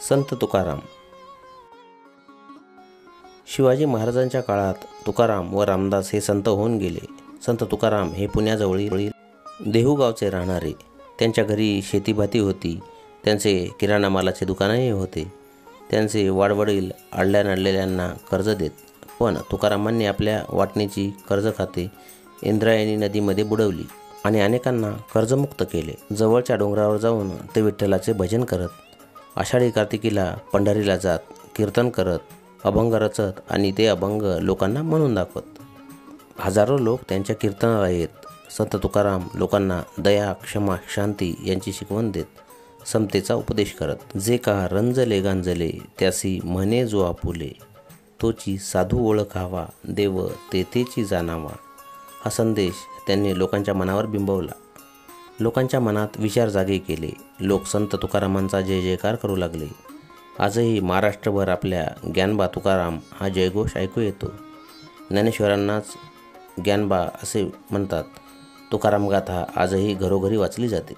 संत तुकाराम. शिवाजी महाराजांच्या काळात तुकाराम व रामदास हे संत होऊन गेले. संत तुकाराम हे पुण्याजवळील देहू गावचे राहणारे. त्यांच्या घरी शेतीभाती होती. त्यांचे किराणा मालाचे दुकानही होते. त्यांचे वाडवडील अडल्यानडलेल्यांना कर्ज देत. पण तुकारामांनी आपल्या वाटणीची कर्ज खाते इंद्रायणी नदीमध्ये बुडवली आणि अनेकांना कर्जमुक्त केले. जवळच्या डोंगरावर जाऊन ते विठ्ठलाचे भजन करत, आषाढी कार्तिकीला पंढरीला जात, कीर्तन करत, अभंग रचत आणि ते अभंग लोकांना म्हणून दाखवत. हजारो लोक त्यांच्या कीर्तनाला येत. संत तुकाराम लोकांना दया, क्षमा, शांती यांची शिकवण देत, समतेचा उपदेश करत. जे का रंजले गांजले त्यासी म्हणे जो आपुले, तोची साधू ओळखावा देव तेथेची जाणावा. हा संदेश त्यांनी लोकांच्या मनावर बिंबवला. लोकांच्या मनात विचार जागे केले. लोक संत तुकारामांचा जय जयकार करू लागले. आजही महाराष्ट्रभर आपल्या ग्यानबा तुकाराम हा जयघोष ऐकू येतो. ज्ञानेश्वरांनाच ग्यानबा असे म्हणतात. तुकाराम गाथा आजही घरोघरी वाचली जाते.